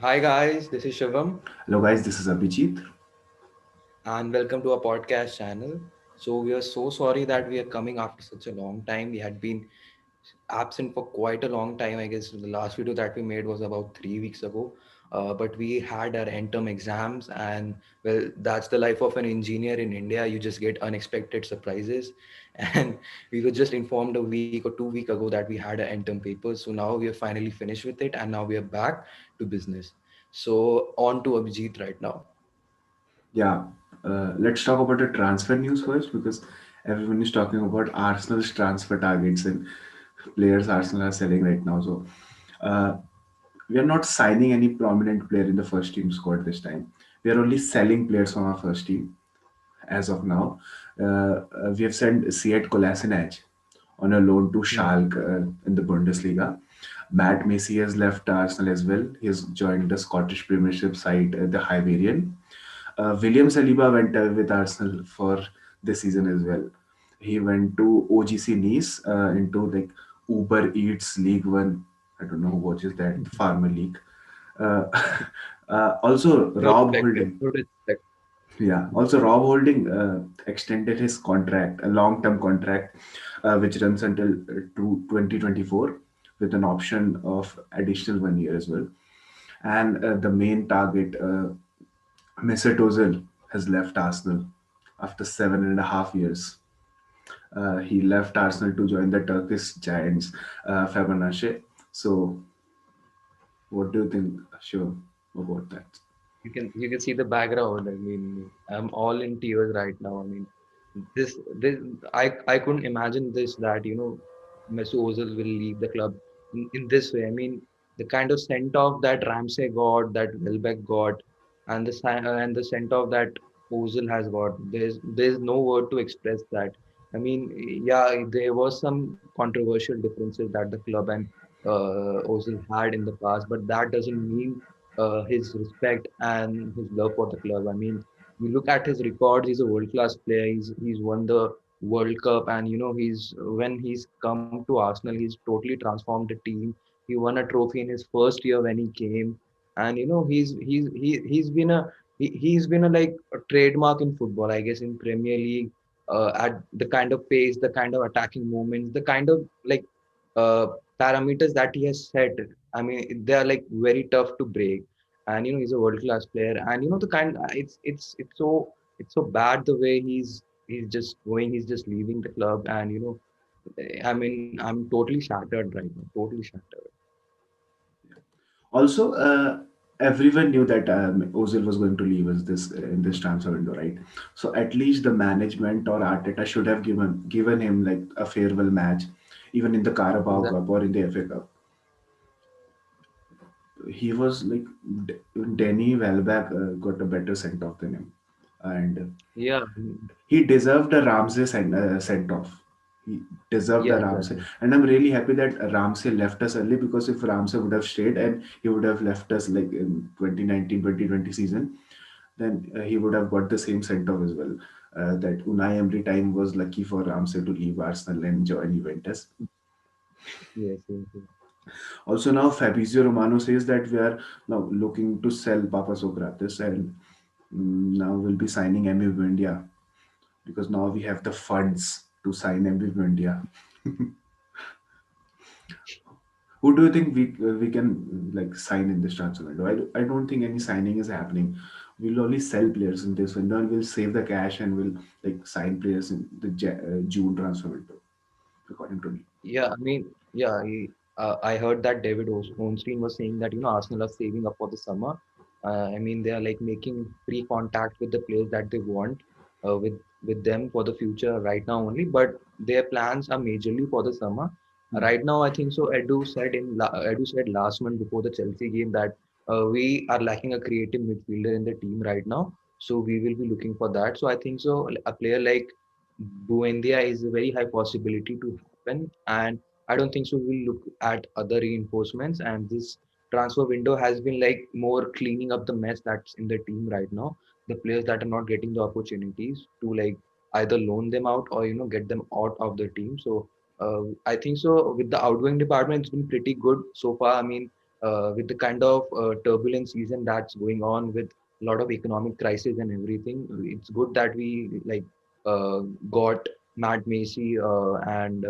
Hi guys, this is Shivam Hello, guys. This is Abhijit. and welcome to our podcast channel. So we are so sorry that we are coming after such a long time. We had been absent for quite a long time. I guess the last video that we made was about 3 weeks ago. But we had our end term exams, and well, that's the life of an engineer in India. You just get unexpected surprises, and we were just informed a week or 2 weeks ago that we had our end term papers. So now we are finally finished with it, and now we are back to business. So on to Abhijit right now. Yeah, let's talk about the transfer news first because everyone is talking about Arsenal's transfer targets and players Arsenal are selling right now. So, uh, we are not signing any prominent player in the first team squad this time. We are only selling players from our first team as of now. We have sent Seat Kolasinac on a loan to Hmm. Schalke in the Bundesliga. Matt Macy has left Arsenal as well. He has joined the Scottish Premiership side, the Hibernian. William Saliba went with Arsenal for this season as well. He went to OGC Nice into like Uber Eats League One. I don't know who watches that Farmer League. Uh, also, No Rob respect, Holding. no respect. Yeah. Also, Rob Holding extended his contract, a long-term contract, which runs until to 2024, with an option of additional 1 year as well. And the main target, Mesut Ozil, has left Arsenal after 7.5 years. He left Arsenal to join the Turkish giants, Fenerbahce. So, what do you think, Shivam, about that? You can see the background. I mean, I'm all in tears right now. I mean, this I couldn't imagine this that Mesut Ozil will leave the club in this way. I mean, the kind of sent off that Ramsey got, that Welbeck got, and the sent off that Ozil has got. There's no word to express that. I mean, yeah, there was some controversial differences that the club and Ozil had in the past, but that doesn't mean his respect and his love for the club. I mean, you look at his records; he's a world-class player. He's won the World Cup, and he's when he's come to Arsenal, he's totally transformed the team. He won a trophy in his first year when he came, and he's been a like a trademark in football, I guess, in Premier League. At the kind of pace, the kind of attacking movements, the kind of like uh, parameters that he has set. I mean, they are like very tough to break. And he's a world class player. And the kind it's so bad the way he's just going, he's just leaving the club. And I mean, I'm totally shattered right now, totally shattered. Also, everyone knew that Ozil was going to leave us this in this transfer window, right? So at least the management or Arteta should have given him like a farewell match, even in the Carabao Exactly. Cup or in the FA Cup. He was like Denny Welbeck got a better sent off than him, and Yeah. he deserved a Ramsey sent off. He deserved Yeah, the Ramsey, exactly. and I'm really happy that Ramsey left us early because if Ramsey would have stayed and he would have left us like in 2019-2020 season, then he would have got the same sent off as well. That Unai Emery time was lucky for Ramsey to leave Arsenal and join Juventus. Yes, yes, yes. Also now Fabrizio Romano says that we are now looking to sell Papa Socrates and now we'll be signing Emi Buendia because now we have the funds to sign Emi Buendia. Who do you think we can like sign in this transfer window? I don't think any signing is happening. We'll only sell players in this window and we'll save the cash and we'll like sign players in the June transfer window, according to me. Yeah, I mean, yeah, I heard that David Ornstein was saying that Arsenal are saving up for the summer. I mean, they are like making pre-contact with the players that they want with them for the future right now only. But their plans are majorly for the summer. Right now, I think so. Edu said last month before the Chelsea game that we are lacking a creative midfielder in the team right now. So we will be looking for that. So I think so. A player like Buendia is a very high possibility to happen, and I don't think so. We'll look at other reinforcements, and this transfer window has been like more cleaning up the mess that's in the team right now. The players that are not getting the opportunities to like either loan them out or get them out of the team. So I think so with the outgoing department, it's been pretty good so far. I mean, with the kind of turbulent season that's going on with a lot of economic crisis and everything, it's good that we like got Matt Macy and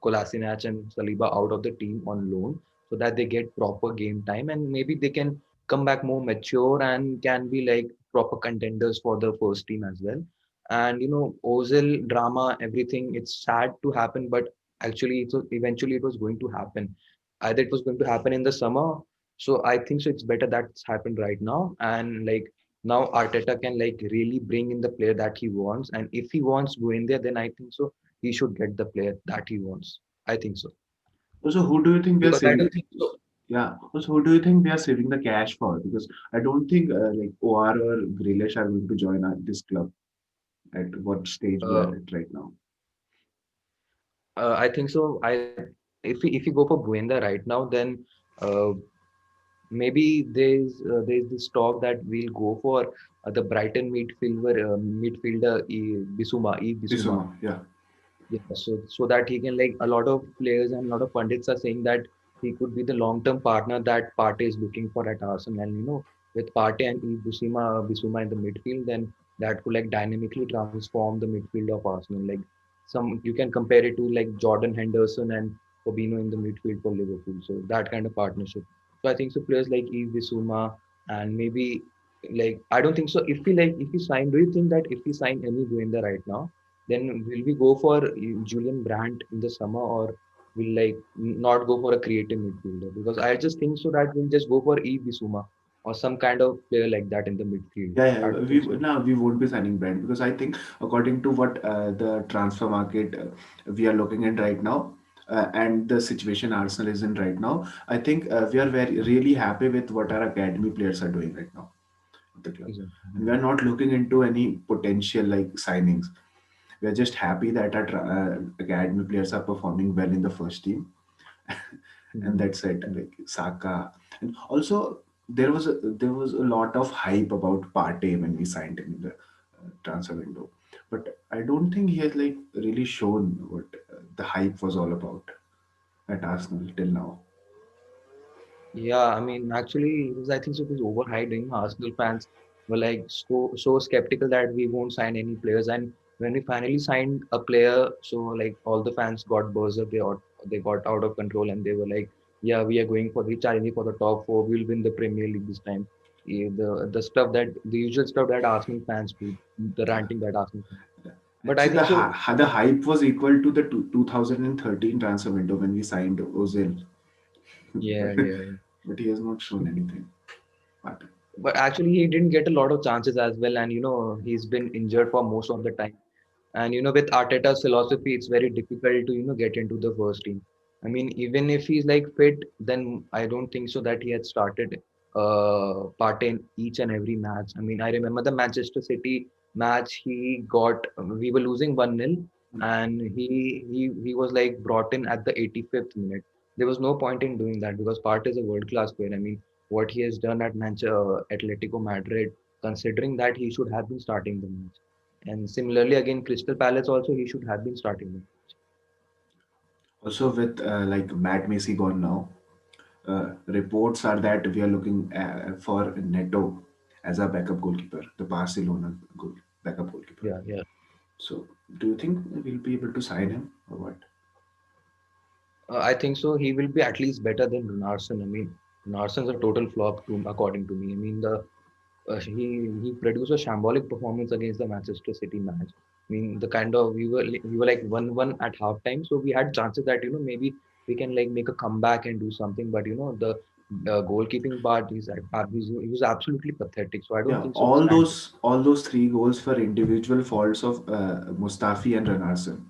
Kolasinac and Saliba out of the team on loan so that they get proper game time and maybe they can come back more mature and can be like proper contenders for the first team as well. And Ozil drama, everything, it's sad to happen, but actually eventually it was going to happen. Either it was going to happen in the summer, so I think so it's better that it's happened right now. And like now Arteta can like really bring in the player that he wants. And if he wants go in there, then I think so he should get the player that he wants. I think so. Also, who do you think we are Because I saving? don't think so. Yeah. Also, who do you think we are saving the cash for? Because I don't think like OR or Grealish are going to join this club at what stage we are Uh, at right now. I think so. If we go for Buenda right now, then uh, maybe there's this talk that we'll go for the Brighton midfielder Bisuma. Bissouma, yeah. Yeah, so that he can like a lot of players and a lot of pundits are saying that he could be the long-term partner that Partey is looking for at Arsenal. And with Partey and Bissouma in the midfield, then that could like dynamically transform the midfield of Arsenal. Like some you can compare it to like Jordan Henderson and Fabinho in the midfield for Liverpool. So that kind of partnership. So I think so players like Bissouma and maybe like I don't think so. If we sign, do you think that if we sign any Guenda right now? Then will we go for Julian Brandt in the summer or will like not go for a creative midfielder? Because I just think so that we'll just go for Bisuma or some kind of player like that in the midfield. Yeah, yeah. I don't think so. We won't be signing Brand because I think according to what the transfer market we are looking at right now and the situation Arsenal is in right now, I think we are very really happy with what our academy players are doing right now at the club, and we are Exactly. not looking into any potential like signings. We are just happy that our academy players are performing well in the first team, and Mhm. that's it. Like Saka, and also there was a lot of hype about Partey when we signed him in the transfer window, but I don't think he has like really shown what the hype was all about at Arsenal till now. Yeah, I mean, actually, I think so it was overhyped. Arsenal fans were like so skeptical that we won't sign any players. And when we finally signed a player, so like all the fans got berserk. They got out of control, and they were like, "Yeah, we are going for the challenging for the top four. We'll win the Premier League this time." Yeah, the stuff that the usual stuff that Arsenal fans do, the ranting that Arsenal fans. But I Actually, think so. the hype was equal to the 2013 transfer window when we signed Ozil, Yeah, but yeah. but he has not shown anything. But But actually, he didn't get a lot of chances as well, and he's been injured for most of the time. And with Arteta's philosophy, it's very difficult to get into the first team. I mean, even if he's like fit, then I don't think so that he had started part in each and every match. I mean, I remember the Manchester City match. We were losing 1-0, and he was like brought in at the 85th minute. There was no point in doing that because Partey is a world class player. I mean, what he has done at Manchester Atletico Madrid, considering that he should have been starting the match. And similarly, again, Crystal Palace also he should have been starting them. also with like Matt Macy gone now, reports are that we are looking for Neto as a backup goalkeeper, the Barcelona backup goalkeeper. Yeah, yeah. So, do you think we'll be able to sign him or what? I think so. He will be at least better than Runarsson. I mean, Runarsson's a total flop according to me. I mean, the he produced a shambolic performance against the Manchester City match. I mean, the kind of we were like 1-1 at halftime, so we had chances that maybe we can like make a comeback and do something. But the goalkeeping part he was absolutely pathetic. So I don't Yeah, think so. We stand. all those three goals were individual faults of Mustafi and Renarsson.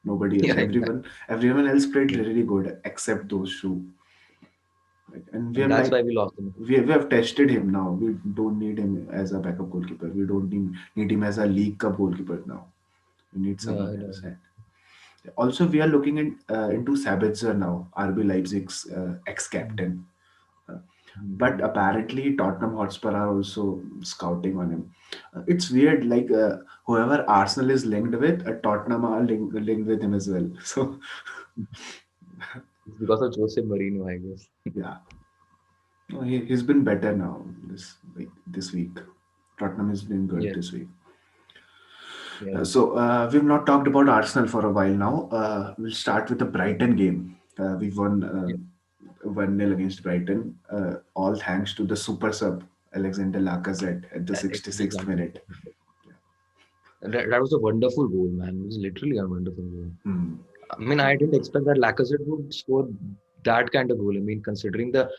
Nobody else. Yeah, exactly. Everyone else played really good except those two. Like, and we And have that's like why we lost them. we have tested him now. We don't need him as a backup goalkeeper. We don't need him as a League Cup goalkeeper now. We need Yeah, someone I else. know. And also, we are looking into Sabitzer now, RB Leipzig's ex-captain. Uh, but Mhm. apparently, Tottenham Hotspur are also scouting on him. It's weird, like whoever Arsenal is linked with, Tottenham are linked with him as well. So, It's because of Jose Mourinho, I guess. yeah. No, he's been better now this week. Tottenham has been good Yes, this week. yeah, We've not talked about Arsenal for a while now. We'll start with the Brighton game. We won yeah, 1-0 against Brighton, all thanks to the super sub Alexander Lacazette at the 66th exactly. minute. That was a wonderful goal, man. It was literally a wonderful goal. Hmm. I mean, I didn't expect that Lacazette would score that kind of goal. I mean, considering the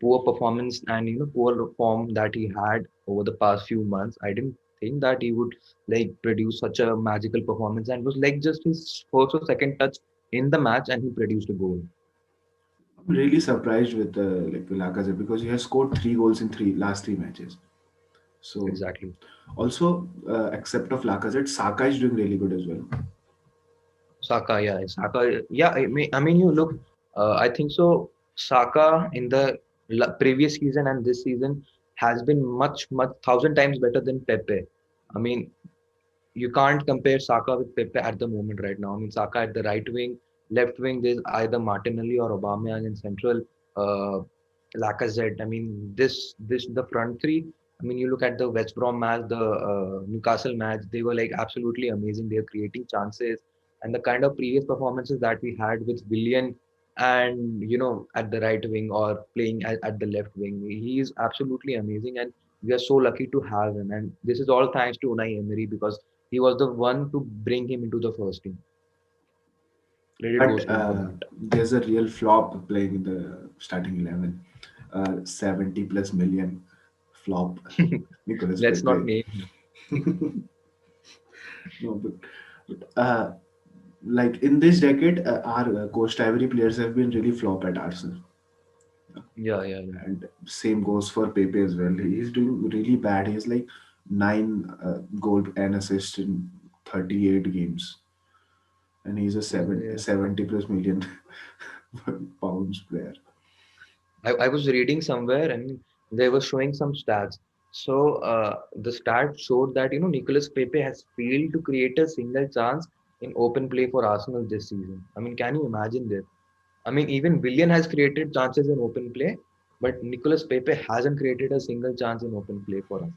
poor performance and poor form that he had over the past few months, I didn't think that he would like produce such a magical performance. And it was like just his first or second touch in the match, and he produced a goal. I'm really surprised with Lacazette because he has scored 3 goals in three matches. So Exactly. also, except of Lacazette, Saka is doing really good as well. Saka, yeah, Saka, yeah. I mean, you look. I think so. Saka in the previous season and this season has been much thousand times better than Pepe. I mean, you can't compare Saka with Pepe at the moment right now. I mean, Saka at the right wing, left wing, there's either Martinelli or Aubameyang in central. Uh, Lacazette. I mean, this the front three. I mean, you look at the West Brom match, the Newcastle match. They were like absolutely amazing. They're creating chances, and the kind of previous performances that we had with Willian and at the right wing or playing at the left wing, he is absolutely amazing, and we are so lucky to have him. And this is all thanks to Unai Emery because he was the one to bring him into the first team. Credit goes But to him for that. there's a real flop playing in the starting 11. 70 plus million flop. Nicolas Let's not Pepe. name him. No, but like in this decade, our Coast Ivory players have been really flop at Arsenal. Yeah, yeah, yeah. And same goes for Pepe as well. He's doing really bad. He's like 9 goal and assist in 38 games, and he's a Yeah, seven yeah. 70 plus million pounds player. I was reading somewhere and they were showing some stats. So the stat showed that Nicolas Pepe has failed to create a single chance in open play for Arsenal this season. I mean, can you imagine this? I mean, even Willian has created chances in open play, but Nicolas Pepe hasn't created a single chance in open play for us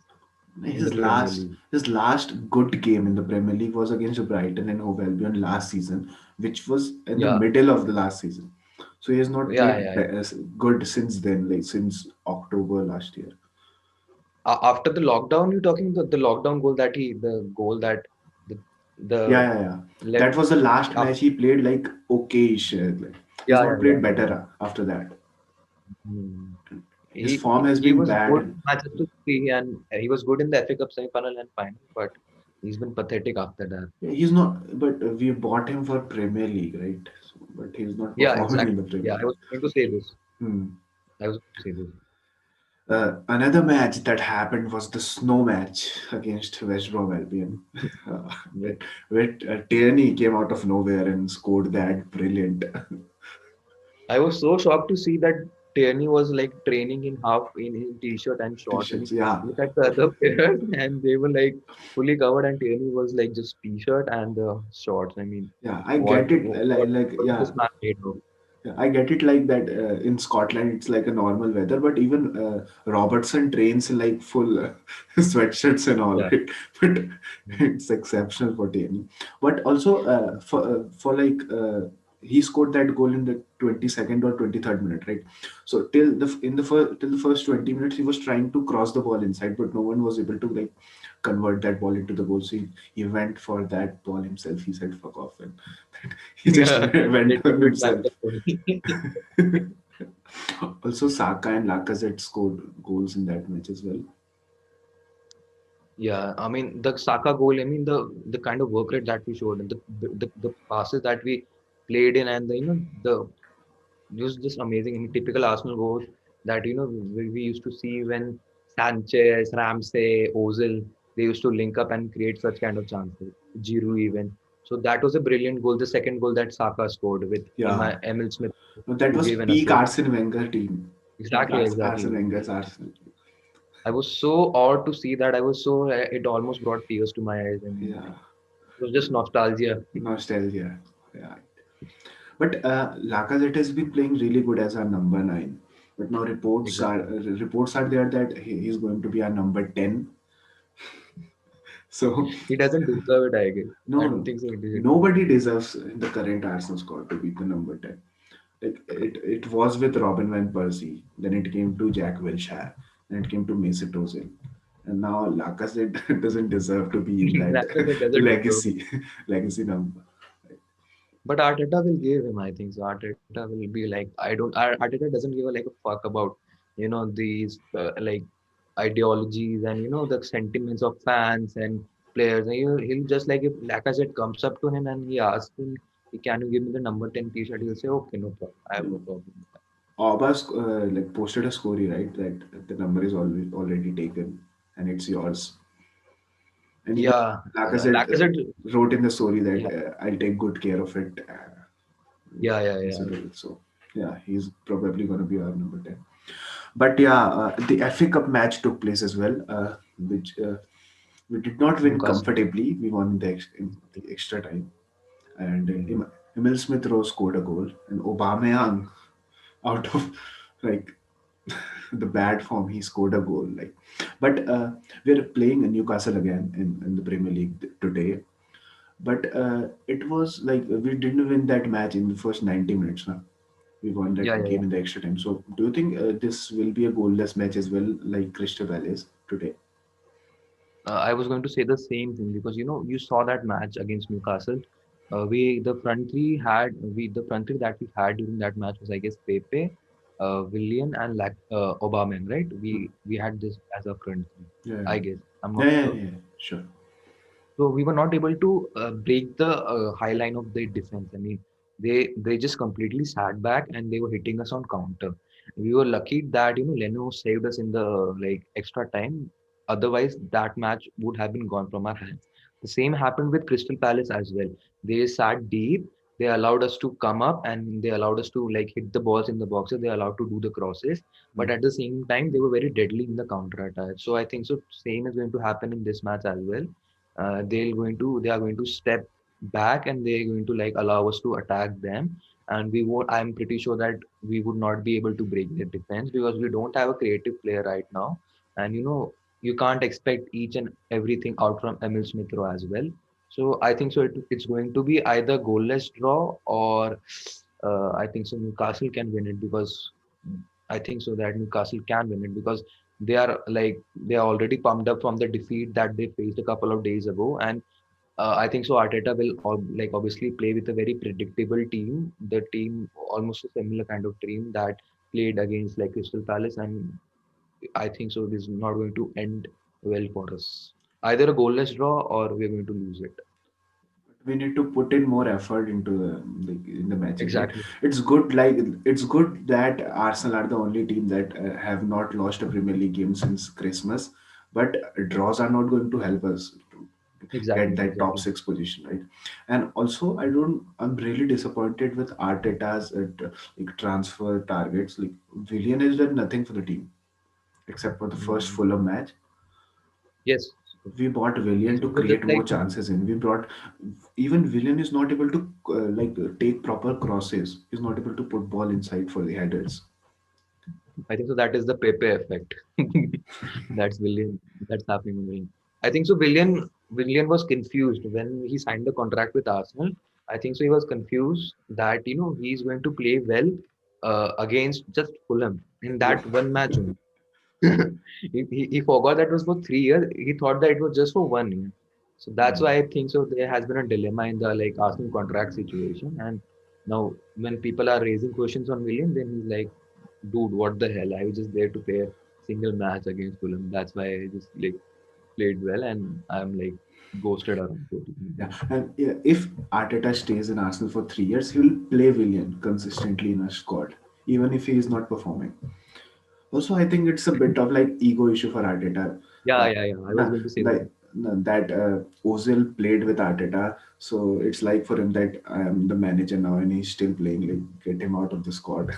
in the His Premier last League. his last good game in the Premier League was against Brighton and Hove Albion last season, which was in the Yeah, middle of the last season. So he has not yeah, played yeah, yeah. good since then, like since October last year. After the lockdown, you're talking the lockdown goal that the goal that the Yeah, the yeah, yeah. left. That was the last After, match he played like okayish. Like, he's yeah, not yeah, played yeah. better after that. Hmm. His He, form has he been was good bad. in Manchester City and he was good in the FA Cup semi-final and final, but he's been pathetic after that. He's not, but we bought him for Premier League, right? So, but he's not Yeah, performing in exactly. the Premier Yeah, I League. was going to say this. Hmm. I was going to say this. Another match that happened was the snow match against West Brom Albion. Uh, Yeah. Tierney came out of nowhere and scored that brilliant. I was so shocked to see that Tierney was like training in half in his t-shirt and shorts. I T-shirts. mean, Yeah, look at the other players and they were like fully covered and Tierney was like just t-shirt and the shorts. I mean, yeah, I what get it. what is this man made of? Yeah, I get it like that. In Scotland, it's like a normal weather, but even Robertson trains in like full sweatshirts and all, Yeah. right? But it's exceptional for Tierney. But also for like he scored that goal in the 22nd or 23rd minute, right? So till the first 20 minutes, he was trying to cross the ball inside, but no one was able to like convert that ball into the goal. So he went for that ball himself. He said, "Fuck off," and he just Yeah. went Little on bit like himself. the Dhoni. Also, Saka and Lacazette scored goals in that match as well. Yeah, I mean the Saka goal. I mean the kind of work rate that we showed and the passes that we played in and the the it was just amazing. I mean, typical Arsenal goals that we used to see when Sanchez, Ramsey, Ozil they used to link up and create such kind of chances. Giroud even. So that was a brilliant goal. The second goal that Saka scored with Yeah, Emil Smith no, that who was gave an peak assist. Arsene Wenger team. Peak Exactly, Arsene exactly. Wenger's Arsenal. I was so awed to see that. I was so it almost brought tears to my eyes. I mean, Yeah, it was just nostalgia. nostalgia. Yeah, but Lacazette has been playing really good as our number 9. But now exactly. reports are there that he's going to be our number 10. So He doesn't deserve it, I guess. I don't no, think so. He did. nobody deserves in the current Arsenal squad to be the number 10. Like it was with Robin van Persie, then it came to Jack Wilshere, then it came to Mesut Ozil, and now Lacazette doesn't deserve to be in that Lacazette doesn't deserve. legacy legacy number. But Arteta will give him, I think so. Arteta will be like, Arteta doesn't give a like a fuck about, these ideologies and the sentiments of fans and players. And he'll just like if Lacazette comes up to him and he asks him, can you give me the number 10 t-shirt? He'll say, okay, no problem. I have no problem with that. Aubas like posted a story, right, that the number is already taken and it's yours. And even Yeah, Lacazette Lacazette, wrote in the story that yeah, I'll take good care of it. yeah. So yeah, he's probably going to be our number 10. But yeah, the FA Cup match took place as well, which we did not win Newcastle. comfortably. We won in the extra time. And Emil Smith Rowe scored a goal, and Aubameyang, out of like the bad form, he scored a goal. Like, but we're playing Newcastle again in the Premier League today. But it was like we didn't win that match in the first 90 minutes. Huh? We won that Yeah. game in the extra time. So, do you think this will be a goalless match as well, like Crystal Palace today? I was going to say the same thing because you saw that match against Newcastle. The front three that we had during that match was, I guess, Pepe, Willian, and Aubameyang, right? We had this as a front three, Yeah, I guess. I'm yeah, not yeah, sure. yeah. Sure. So we were not able to break the high line of their defense. I mean, they just completely sat back and they were hitting us on counter. We were lucky that Leno saved us in the like extra time. Otherwise, that match would have been gone from our hands. The same happened with Crystal Palace as well. They sat deep. They allowed us to come up and they allowed us to like hit the balls in the boxes. They allowed to do the crosses, but Mm. at the same time, they were very deadly in the counter attack. So I think so. Same is going to happen in this match as well. They are going to step back and they're going to like allow us to attack them, and we won't I'm pretty sure that we would not be able to break their defense because we don't have a creative player right now. And you can't expect each and everything out from Emil Smith Rowe as well. So I think so it's going to be either goalless draw or I think so Newcastle can win it because I think so that Newcastle can win it because they are already pumped up from the defeat that they faced a couple of days ago. And I think so Arteta will like obviously play with a very predictable team, the team almost a similar kind of team that played against like Crystal Palace, and I think so this is not going to end well for us. Either a goalless draw or we're going to lose it. We need to put in more effort into in the matches, right? Exactly. It's good that Arsenal are the only team that have not lost a Premier League game since Christmas, but draws are not going to help us to get that top Exactly. six position, right? And also, I'm really disappointed with Arteta's like transfer targets. Like Willian has done nothing for the team except for the first Mm. Fulham match. Yes. We bought Willian Yes, to we were just create more like chances in. We brought even Willian is not able to take proper crosses. He's not able to put ball inside for the headers. I think so that is the Pepe effect. That's Willian. That's happening with Willian. I think so. Willian was confused when he signed the contract with Arsenal. I think so. He was confused that he's going to play well against just Fulham in Yeah, that one match only. He forgot that it was for 3 years. He thought that it was just for 1 year. So that's why I think so. There has been a dilemma in the like Arsenal contract situation. And now when people are raising questions on Willian, then he's like, dude, what the hell? I was just there to play a single match against Fulham. That's why I just like played well, and I'm like ghosted around yeah. 14. And yeah, if Arteta stays in Arsenal for 3 years, he will play Willian consistently in a squad, even if he is not performing. Also, I think it's a bit of like ego issue for Arteta. Yeah, Uh, yeah. I was na- going to say the like same. that Ozil played with Arteta, so it's like for him that I am the manager now and he's still playing. Like, get him out of the squad.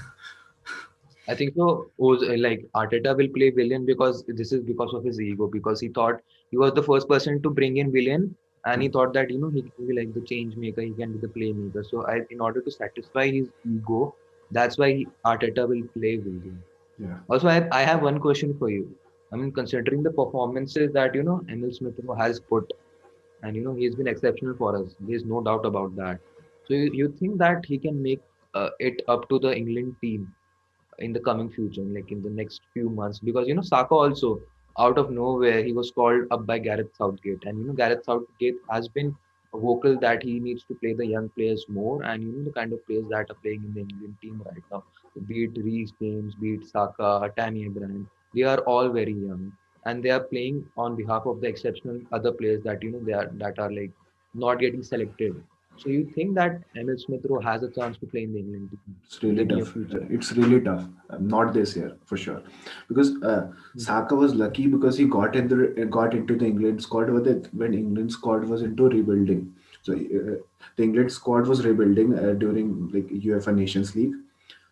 I think so. Like Arteta will play Willian because this is because of his ego. Because he thought he was the first person to bring in Willian, and he thought that he can be like the change maker. He can be the playmaker. So in order to satisfy his ego, that's why Arteta will play Willian. Yeah. Also, I have one question for you. I mean, considering the performances that Emil Smith Rowe has put, and he's been exceptional for us. There's no doubt about that. So you think that he can make it up to the England team in the coming future, like in the next few months? Because Saka also, out of nowhere, he was called up by Gareth Southgate, and Gareth Southgate has been vocal that he needs to play the young players more, and the kind of players that are playing in the England team right now, be it Reece James, be it Saka, Tammy Abraham, they are all very young, and they are playing on behalf of the exceptional other players that they are like not getting selected. So you think that Emil Smith Rowe has a chance to play in the England team It's in the really near tough. future? It's really tough. Not this year for sure, because Hmm. Saka was lucky because he got into the England squad when England squad was into rebuilding. So the England squad was rebuilding during like UEFA Nations League.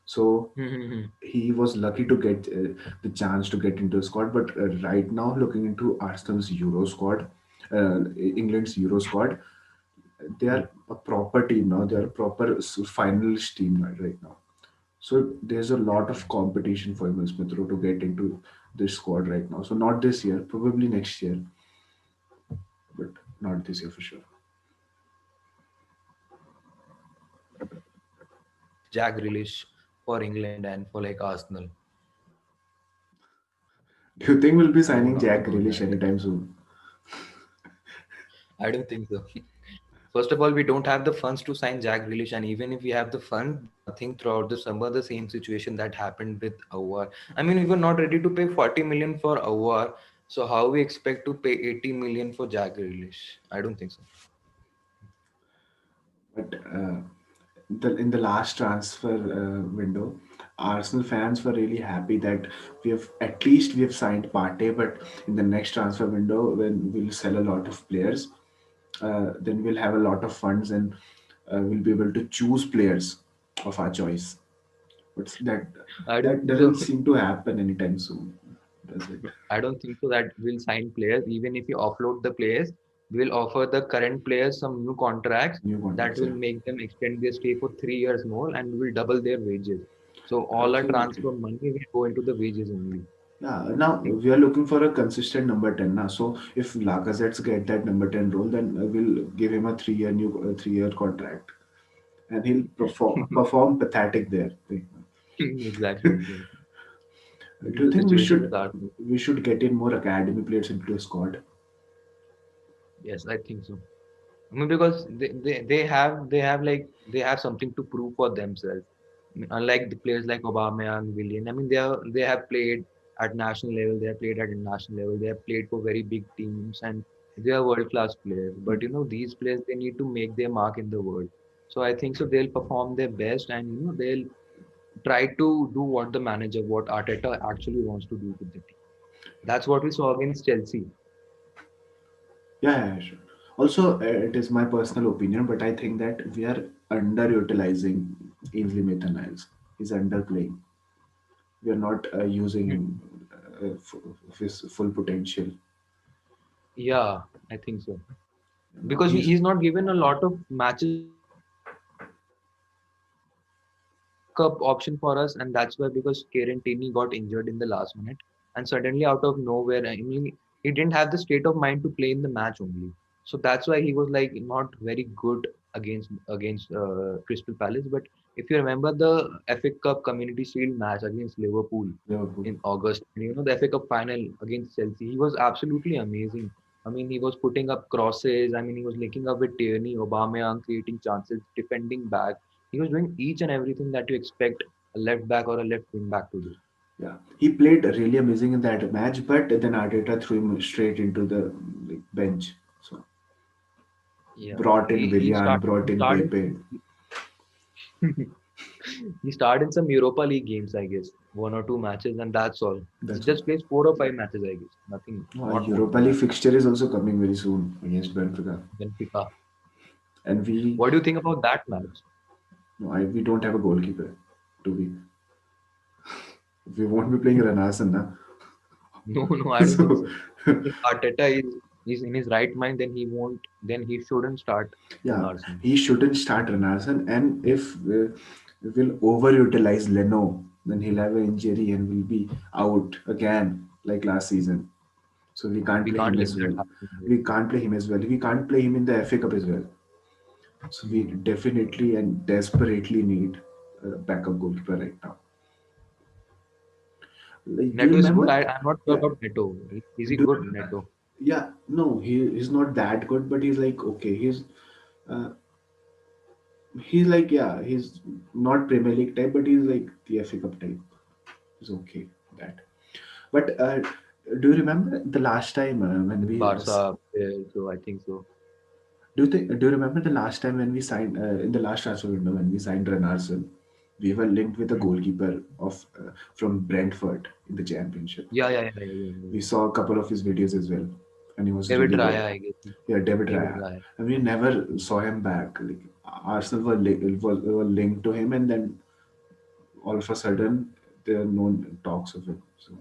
So Hmm. he was lucky to get the chance to get into the squad. But right now, looking into Arsenal's Euro squad, England's Euro squad, they Yeah, are a proper team now. They are a proper finalist team right now. So there's a lot of competition for Emil Smith Rowe to get into this squad right now. So not this year, probably next year, but not this year for sure. Jack Grealish for England and for like Arsenal. Do you think we'll be No signing doubt Jack about Grealish that. anytime soon? I don't think so. First of all, we don't have the funds to sign Jack Grealish, and even if we have the funds, nothing throughout the summer. The same situation that happened with Aouar. I mean, we were not ready to pay 40 million for Aouar, so how we expect to pay 80 million for Jack Grealish? I don't think so. But in the last transfer window, Arsenal fans were really happy that we have signed Partey, but in the next transfer window, when we'll sell a lot of players, then we'll have a lot of funds and we'll be able to choose players of our choice. But I don't that think doesn't so. seem to happen anytime soon, does it? I don't think so that we'll sign players. Even if you offload the players, we'll offer the current players some new contracts New that contracts, will yeah. make them extend their stay for 3 years more, and we will double their wages. So all our Absolutely. transfer money will go into the wages only. Yeah, now Like, we are looking for a consistent number 10 now. So if Lacazette's get that number 10 role, then we'll give him a 3-year contract and he'll perform pathetic there. exactly, exactly. This Do is you the think we situation with should Arsenal. we should get in more academy players into the squad? Yes, I think so. I mean, because they have something to prove for themselves. I mean, unlike the players like Aubameyang, Willian, I mean they have played at national level, they have played at international level, they have played for very big teams, and they are world class players. But these players, they need to make their mark in the world. So I think so they'll perform their best, and they'll try to do what the manager, what Arteta actually wants to do with the team. That's what we saw against Chelsea. Yeah, sure. Also, it is my personal opinion, but I think that we are underutilizing Ainsley Maitland-Niles. He's underplaying. We are not using him of his full potential. Yeah, I think so. Now Because he's he's not given a lot of matches for us. I mean, he was like a backup option for us, and that's why because Kieran Tierney got injured in the last minute, and suddenly out of nowhere, I mean, he didn't have the state of mind to play in the match only. So that's why he was like not very good against Crystal Palace. But if you remember the FA Cup Community Shield match against Liverpool Liverpool. in August, and the FA Cup final against Chelsea, he was absolutely amazing. I mean, he was putting up crosses. I mean, he was linking up with Tierney, Aubameyang, creating chances, defending back. He was doing each and everything that you expect a left back or a left wing back to do. Yeah, he played really amazing in that match, but then Arteta threw him straight into the like, bench. So Yeah, brought in he Willian, started brought he in started Pepe. he started in some Europa League games, I guess, one or two matches, and that's all. He That's all. just plays 4 or 5 matches, I guess, nothing, not more Europa than League that. fixture is also coming very soon against Benfica, Benfica. and we What do you think about that match? no, we don't have a goalkeeper. To be, we won't be playing Renasan now. No, no, I don't think So so. If Arteta is in his right mind, then he shouldn't start yeah, Arsenal. he shouldn't start Renasan, and if we will overutilize Leno, then he'll have an injury and will be out again like last season. So we can't We play can't him let as that well. happen. Right? We can't play him as well. We can't play him in the FA Cup as well. So we Hmm. definitely and desperately need a backup goalkeeper right now. Like, do you Neto is good. remember? I'm not sure Yeah. about Neto. Is he Do good, Neto? yeah. No, he's not that good, but he's like okay. Uh, he's like yeah. He's not Premier League type, but he's like the FA Cup type. He's okay that. But do you remember the last time when With we Barca, so I think so. do you remember the last time when we signed in the last transfer window when we signed Renarsson? We were linked with a Hmm. goalkeeper of from Brentford in the championship. Yeah. We saw a couple of his videos as well, and he was David really good. Raya, I guess. Yeah, David David Raya, Raya. and we never saw him back. Like Arsenal were linked to him, and then all of a sudden there are no talks of him. So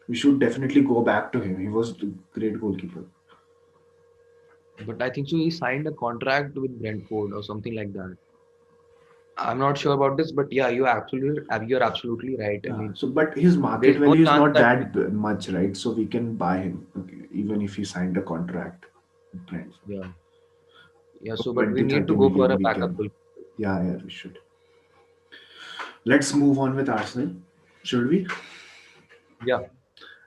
we should definitely go back to him. He was a great goalkeeper. But I think so. He signed a contract with Brentford or something like that. I'm not sure about this, but yeah, you're absolutely right. I Yeah. mean, So, but his market there's no value is chance not that that much, right? So we can buy him, okay, even if he signed a contract with Brentford. yeah, yeah. So, but we 20, need to 30 go for million a we backup can. goal. Yeah, we should. Let's move on with Arsenal. Should we? Yeah,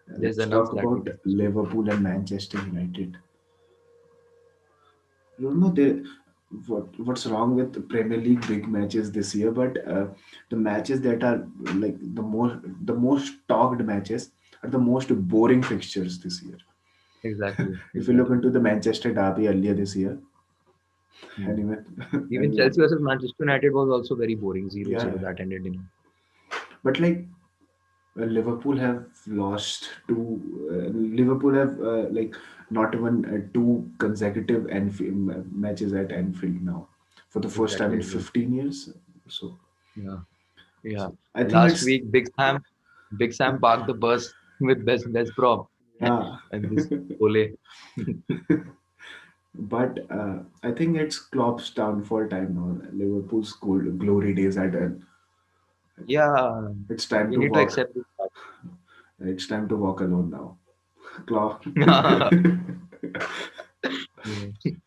there's Let's enough talk that we about can discuss. Liverpool and Manchester United. I don't know what's wrong with the Premier League big matches this year, but the matches that are like the most talked matches are the most boring fixtures this year. Exactly, If you look exactly. into the Manchester derby earlier this year, and Hmm. even Even and Chelsea versus Manchester United was also very boring. 0 yeah, 0 that ended in. but like Liverpool have lost two. Liverpool have like not even two consecutive Anfield matches at Anfield now for the first time Exactly, in exactly. 15 years. So, Yeah, yeah. so I think Last it's week, Big Sam parked the bus with best prop, yeah, and this Ole. but I think it's Klopp's downfall time now. Liverpool's glory days are done. Yeah, It's time we to need to walk. accept this fact. It's time to walk alone now. Klopp Yeah.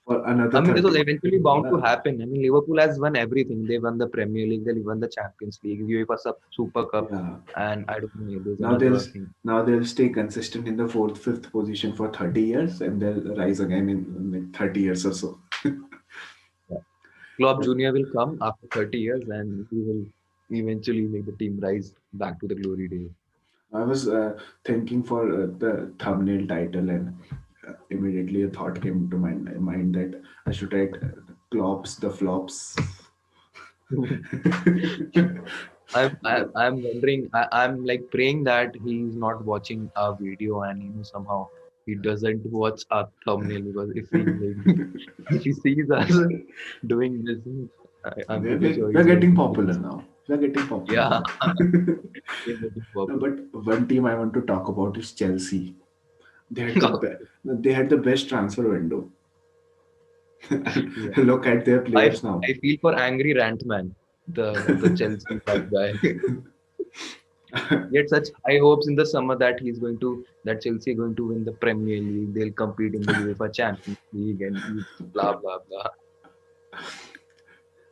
for another I mean, this was 30. eventually bound to Uh, happen. I mean, Liverpool has won everything. They won the Premier League, they won the Champions League, UEFA Super Cup, yeah. and I don't know, there's Now they'll another thing. now they'll stay consistent in the fourth, fifth position for 30 years, and they'll rise again in like 30 years or so. Yeah. Klopp But Jr. will come after 30 years and he will eventually make the team rise back to the glory days. I was thinking for the thumbnail title, and immediately a thought came to my mind that I should write Klops the Flops. I'm wondering, I'm like praying that he's not watching our video and somehow he doesn't watch our thumbnail because if he like, if he sees us doing this, I'm we're, pretty we're, sure we're he's going getting to make popular us. now. We're getting popular Yeah, now. we're getting No, popular. but one team I want to talk about is Chelsea. They had the best transfer window. Yeah. Look at their I players now. I feel for angry Rantman, the Chelsea that guy. He had such high hopes in the summer that Chelsea are going to win the Premier League. They'll compete in the UEFA Champions League and blah blah blah.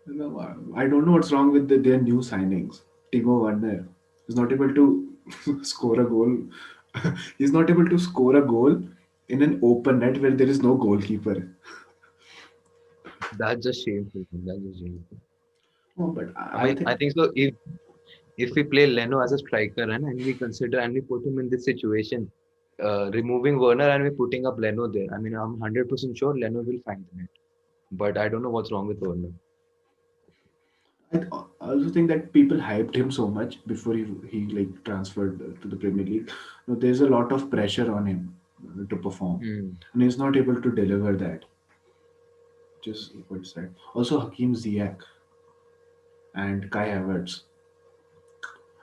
No, I don't know what's wrong with their new signings. Timo Werner is not able to score a goal. He's not able to score a goal in an open net where there is no goalkeeper. That's just shameful. That's just shameful. Oh, but I I mean, I think think so. If we play Leno as a striker and we consider and we put him in this situation, removing Werner and we putting up Leno there. I mean, I'm 100% sure Leno will find the net. But I don't know what's wrong with Werner. I also think that people hyped him so much before he like transferred to the Premier League. Now, there's a lot of pressure on him to perform, Hmm. and he's not able to deliver that. Just quite sad. Also, Hakim Ziyech and Kai Havertz.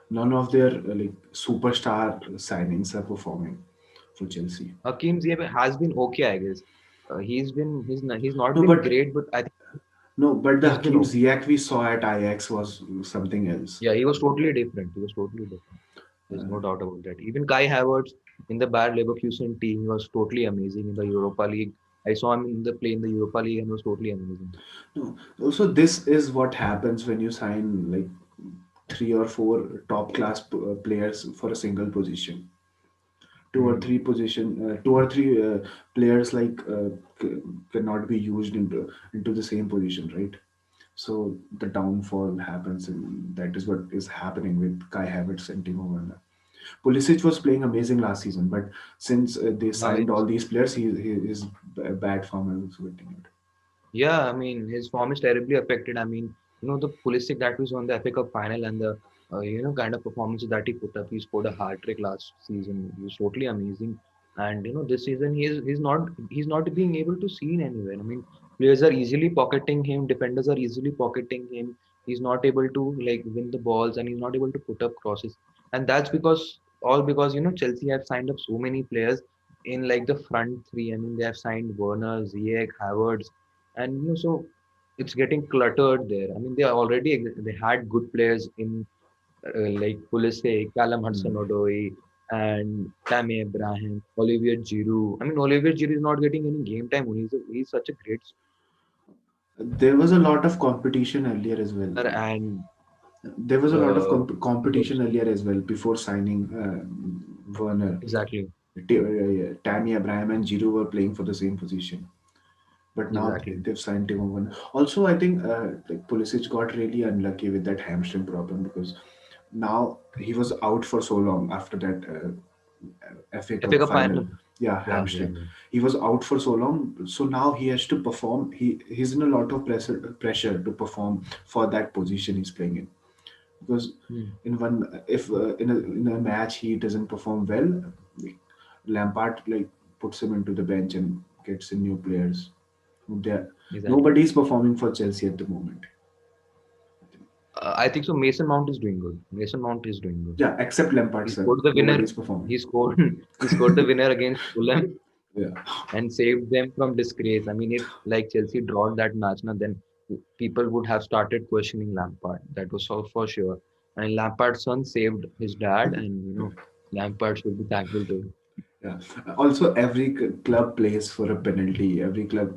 None of their like superstar signings are performing for Chelsea. Hakim Ziyech has been okay, I guess. He's not No, been but great, but I think No, but the He's been Hakim okay. Ziyech we saw at Ajax was something else. Yeah, he was totally different. He was totally different. There's no doubt about that. Even Kai Havertz in the Bayer Leverkusen team, he was totally amazing in the Europa League. I saw him in the play in the Europa League and was totally amazing. No. Also, this is what happens when you sign like three or four top class players for a single position. Hmm. Two or three players cannot be used into the same position, right? So the downfall happens, and that is what is happening with Kai Havertz and Timo Werner. Pulisic was playing amazing last season, but since they Now signed all these players, his bad form is continued. yeah, I mean, his form is terribly affected. I mean, the Pulisic that was on the FA Cup final and the kind of performances that he put up. He scored a hat trick last season. He was totally amazing. And this season he's not being able to seen anywhere. I mean, players are easily pocketing him. Defenders are easily pocketing him. He's not able to like win the balls and he's not able to put up crosses. And that's because Chelsea have signed up so many players in like the front three. I mean, they have signed Werner, Ziyech, Havertz, and so it's getting cluttered there. I mean, they had good players in like Pulisic, Callum Hudson-Odoi, and Tammy Abraham, Olivier Giroud. I mean, Olivier Giroud is not getting any game time. He's such a great There was a lot of competition earlier as well. scorer and There was a lot of good- competition earlier as well before signing Werner. exactly, Tammy Abraham and Giroud were playing for the same position, but now exactly. they've signed Timo Werner. Also, I think like Pulisic got really unlucky with that hamstring problem because now he was out for so long after that FA FA Cup Cup final. final. Yeah, Yeah, yeah, hamstring. yeah. He was out for so long, so now he has to perform. He's in a lot of pressure to perform for that position he's playing in because Hmm, in one if in a match he doesn't perform well, Lampard like puts him into the bench and gets in new players. There, exactly. nobody's performing for Chelsea at the moment. I think so. Mason Mount is doing good. Mason Mount is doing good. Yeah, except Lampard's He son. scored the winner. Nobody's performing. He scored. He scored the winner against Fulham Yeah, and saved them from disgrace. I mean, if like Chelsea drawn that match, now then people would have started questioning Lampard. That was so for sure. And Lampard's son saved his dad, and Lampard should be thankful to him. yeah. Also, every club plays for a penalty. Every club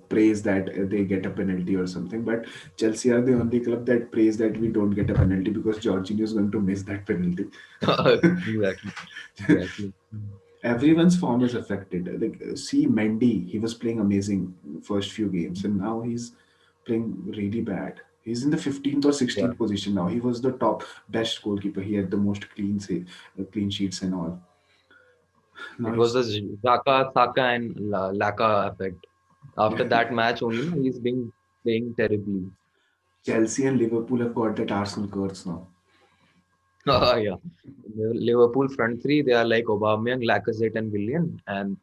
prays that they get a penalty or something. But Chelsea are the only club that prays that we don't get a penalty because Jorginho is going to miss that penalty. Exactly, exactly. Everyone's form is affected. Like see Mendy, he was playing amazing first few games, and now he's playing really bad. He's in the 15th or Yeah, 16th position now. He was the top best goalkeeper. He had the most clean sheets and all. Now it was he's the Xhaka, Saka, and Laka effect. yeah. After that match, only he's been playing terribly. Chelsea and Liverpool have got that Arsenal curse now. Yeah. The Liverpool front three, they are like Aubameyang, Lacazette, and Willian, and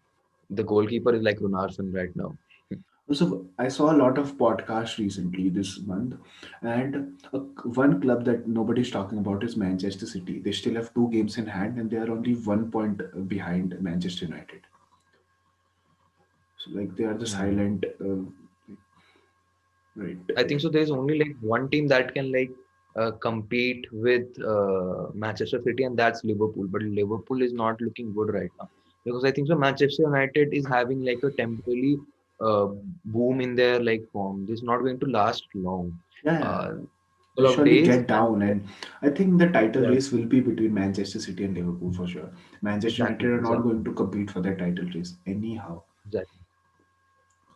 the goalkeeper is like Runarsson right now. Also, I saw a lot of podcasts recently this month, and one club that nobody's talking about is Manchester City. They still have two games in hand, and they are only 1 point behind Manchester United. So, like, they are the Hmm. silent, right? I think so. There's only like one team that can like compete with Manchester City, and that's Liverpool. But Liverpool is not looking good right now because I think so. Manchester United is having like a temporary uh, boom in their like form. This is not going to last long. Yeah, yeah. Uh, They Couple of surely days, get and down, and I think the title yeah, race will be between Manchester City and Liverpool for sure. Manchester United exactly, are not exactly, going to compete for that title race anyhow. exactly.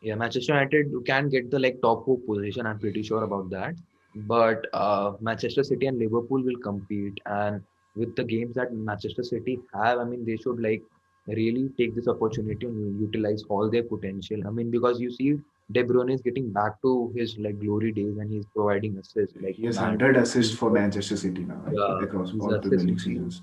Yeah, Manchester United can get the like top four position. I'm pretty sure about that. But Manchester City and Liverpool will compete, and with the games that Manchester City have, I mean, they should like really take this opportunity and utilize all their potential. I mean, because you see, De Bruyne is getting back to his like glory days, and he's providing assists like He has mad. 100 assists He's for Manchester City now yeah, across his all Premier assists League machine. seasons.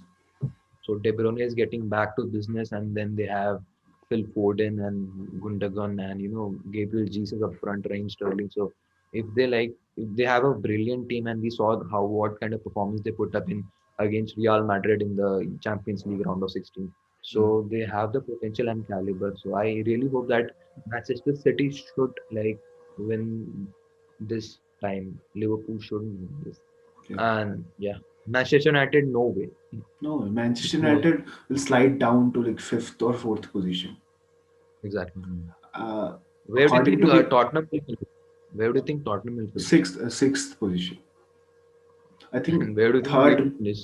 So De Bruyne is getting back to business, and then they have Phil Foden and Gundogan and Gabriel Jesus up front, Raheem Sterling. So if they have a brilliant team, and we saw how what kind of performance they put up in against Real Madrid in the Champions League round of 16. So they have the potential and caliber. So I really hope that Manchester City should like win this time Liverpool shouldn't win this. Yeah. And yeah, Manchester United, no way. No, Manchester No, United will slide down to like fifth or fourth position. exactly. Uh, Where do you According think to the Tottenham will finish? Where do you think Tottenham will finish? sixth position. I think Where do you think they will third. finish?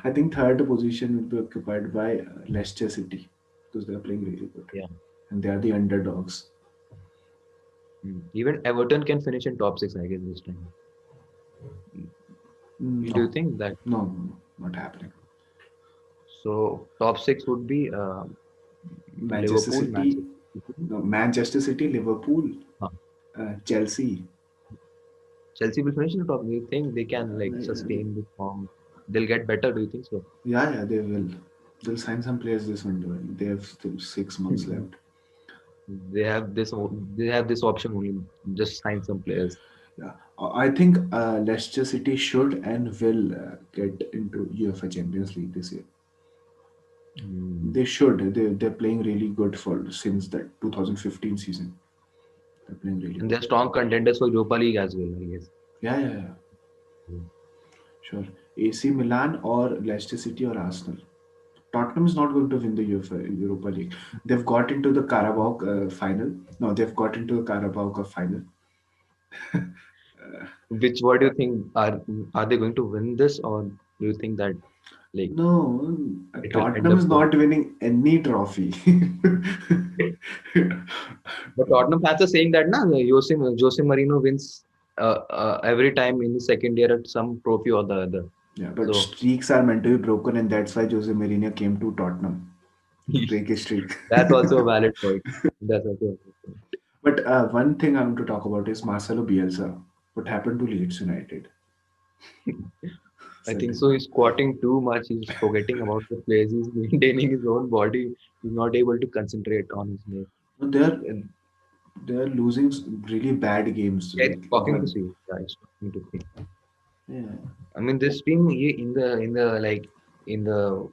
I think third position will be occupied by Leicester City because they are playing really good Yeah. and they are the underdogs. Even Everton can finish in top six, I guess, this time. Do you No, think that? no, not happening. So top six would be Manchester Liverpool, City, Manchester City. no, Manchester City, Liverpool, Huh. Chelsea. Chelsea will finish in the top. Do you think they can like Uh, sustain this form? They'll get better. Do you think so? yeah, they will. They'll sign some players this window. They have still 6 months left. They have this option only. Just sign some players. Yeah, I think Leicester City should and will get into UEFA Champions League this year. Mm. They should. They're playing really good for since that 2015 season. They're playing really And good. they're strong contenders for Europa League as well, I guess. Yeah. Sure. AC Milan or Leicester City or Arsenal. Tottenham is not going to win the UEFA Europa League. They've got into the Carabao final. No, they've got into the Carabao Cup final. Which what do you think are they going to win this, or do you think that like No, it will end Tottenham up is for? not winning any trophy. But Tottenham fans are saying that na Jose Marino wins every time in the second year at some trophy or the other. Yeah, but So streaks are meant to be broken, and that's why Jose Mourinho came to Tottenham to break his streak. that's also a valid point. That's also a valid point. But one thing I want to talk about is Marcelo Bielsa. What happened to Leeds United? I think Suddenly. so. He's squatting too much. He's forgetting about the plays. He's maintaining his own body. He's not able to concentrate on his game. No, they're And they're losing really bad games. yeah, it's Like shocking to one, see. Yeah, it's shocking to see. yeah, I mean, this team in the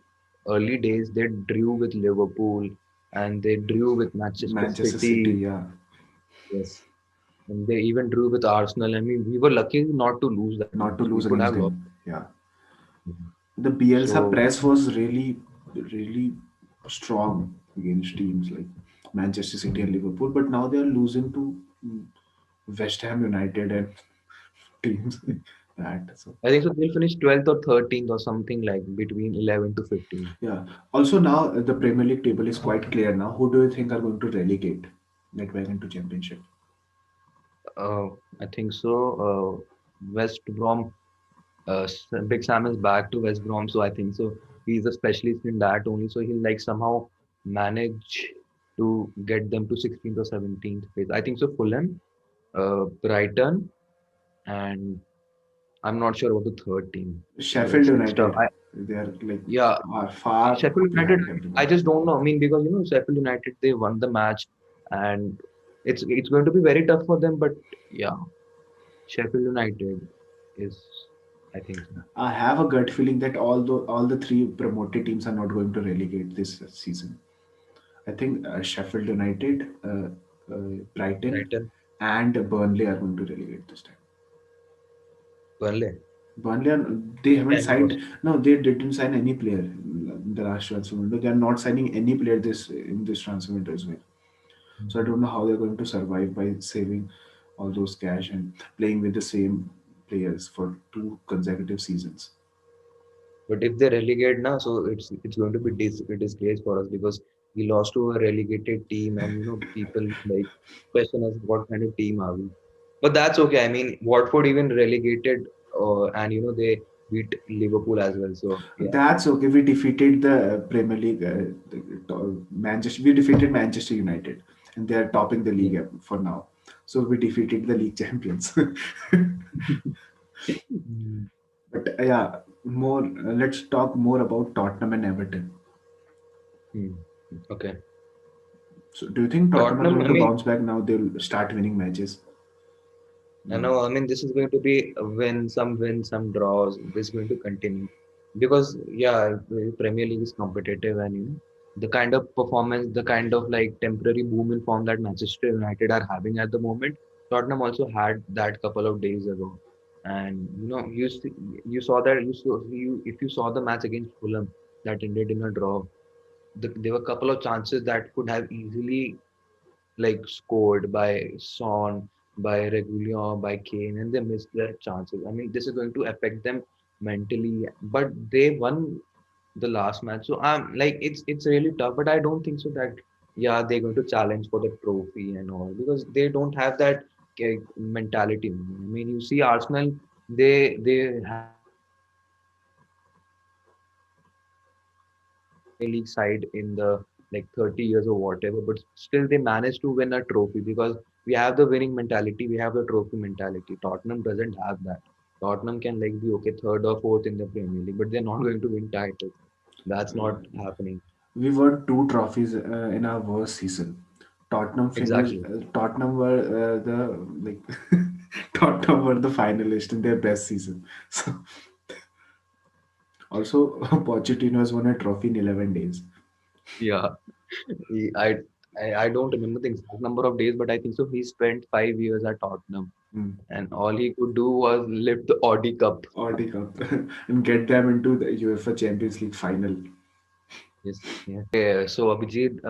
early days they drew with Liverpool and they drew with Manchester Manchester City, City. yeah, Yes, and they even drew with Arsenal. I mean, we were lucky not to lose that not to match. We lose could against have lost. them. Yeah, the Bielsa So press was really strong against teams like Manchester City and mm, Liverpool, but now they are losing to West Ham United and teams like that. So I think so. They'll finish 12th or 13th or something like between 11 to 15. yeah. Also now the Premier League table is quite clear now. Who do you think are going to relegate get back into Championship? Uh, I think so. West Brom. Big Sam is back to West Brom, so I think so. He's a specialist in that only, so he'll like somehow manage to get them to 16th or 17th place. I think so. Fulham, Brighton, and I'm not sure about the third team. Sheffield It's tough. United. They are like Yeah, far Sheffield United. behind I everyone. just don't know. I mean, because Sheffield United they won the match, and it's going to be very tough for them. But yeah, Sheffield United is, I think so. I have a gut feeling that all the three promoted teams are not going to relegate this season. I think Sheffield United, Brighton, Brighton, and Burnley are going to relegate this time. Burnley. Burnley, they haven't Can be signed. possible. No, they didn't sign any player in the last transfer window. They are not signing any player this in this transfer window as well. So I don't know how they're going to survive by saving all those cash and playing with the same players for two consecutive seasons. But if they relegate now, so it's going to be a disgrace for us because we lost to a relegated team, and people like question us what kind of team are we. But that's okay. I mean, Watford even relegated, and they beat Liverpool as well. So yeah, That's okay. We defeated the Premier League. Manchester. We defeated Manchester United, and they are topping the yeah. league for now. So we defeated the league champions. Mm. But yeah, more. Let's talk more about Tottenham and Everton. Hmm. Okay. So, do you think Tottenham are Tottenham. going I to mean, bounce back now? They'll start winning matches. I No. know. I mean, this is going to be a win, some draws. This is going to continue because yeah, the Premier League is competitive, and the kind of performance, the kind of like temporary boom in form that Manchester United are having at the moment. Tottenham also had that couple of days ago, and you saw that if you saw the match against Fulham that ended in a draw, there were a couple of chances that could have easily like scored by Son, by Regulion, by Kane, and they missed their chances. I mean, this is going to affect them mentally, but they won the last match. So like it's really tough, but I don't think so that yeah they're going to challenge for the trophy and all because they don't have that mentality. I mean, you see Arsenal, they have Premier League side in the like 30 years or whatever, but still they managed to win a trophy because we have the winning mentality, we have the trophy mentality. Tottenham doesn't have that. Tottenham can like be okay third or fourth in the Premier League, but they're not going to win titles. That's not happening. We won two trophies in our worst season. Exactly. Tottenham were the like Tottenham were the finalists in their best season. So also Pochettino has won a trophy in 11 days. Yeah. He, I don't remember the exact number of days, but I think so. He spent 5 years at Tottenham, Mm. and all he could do was lift the Audi Cup. Audi Cup and get them into the UEFA Champions League final. Yes. Yeah. So Abhijit,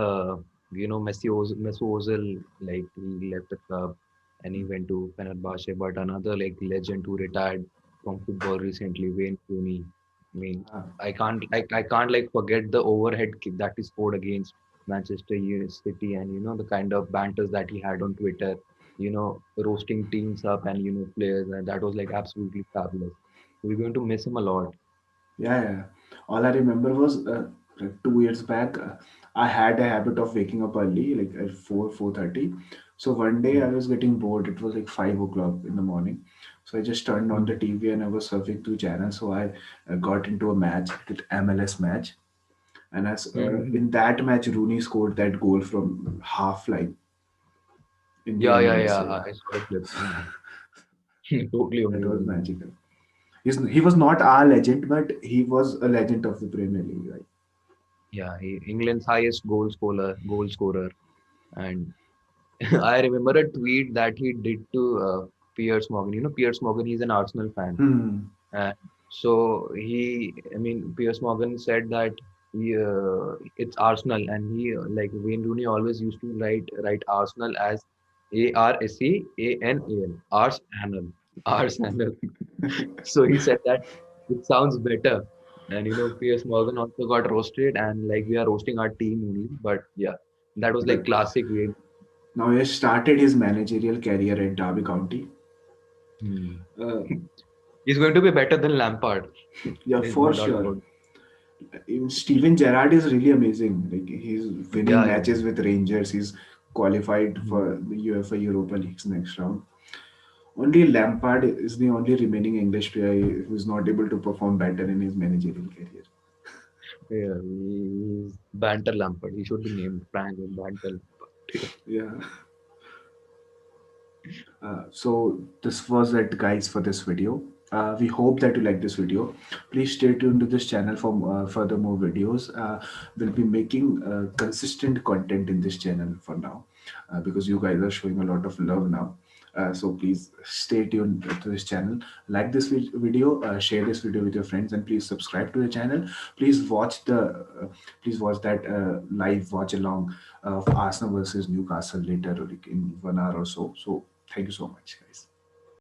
Mesut Ozil, like he left the club and he went to Fenerbahce, but another like legend who retired from football recently, Wayne Rooney. I mean, Uh, I can't like forget the overhead kick that he scored against Manchester City, and the kind of banters that he had on Twitter, roasting teams up and players, and that was like absolutely fabulous. We're going to miss him a lot. Yeah, yeah. All I remember was like 2 years back, I had a habit of waking up early, like at 4:30. So one day I Mm. was getting bored. It was like 5 o'clock in the morning. So I just turned on the Mm. TV and I was surfing through channels. So I got into a match, that MLS match. And Mm. in that match, Rooney scored that goal from half line in the Yeah, yeah, MLS. yeah. So I saw the clip. Totally that was amazing. magical. He was not our legend, but he was a legend of the Premier League, right? Yeah, England's highest goal scorer, and I remember a tweet that he did to Piers Morgan. Piers Morgan, he's an Arsenal fan, Hmm. and so I mean, Piers Morgan said that it's Arsenal, and he like Wayne Rooney always used to write Arsenal as Arsenal, Arsenal. So he said that it sounds better. And Piers Morgan also got roasted, and like we are roasting our team only. But yeah, that was like But classic way. now he has started his managerial career at Derby County. Hmm. Uh, He's going to be better than Lampard. yeah, There's no for doubt sure. about it. Even Steven Gerrard is really amazing. Like he's winning Yeah, yeah. matches with Rangers. He's qualified Hmm. for the UEFA Europa League's next round. Only Lampard is the only remaining English player who's not able to perform better in his managerial career. Yeah, he's Banter Lampard. He should be named Frank Banter Lampard. Yeah. So this was it, guys, for this video. We hope that you like this video. Please stay tuned to this channel for further more videos. We'll be making consistent content in this channel for now because you guys are showing a lot of love now. So please stay tuned to this channel. Like this video, share this video with your friends, and please subscribe to the channel. Please watch please watch that live watch along of Arsenal versus Newcastle later, like in 1 hour or so. So thank you so much, guys.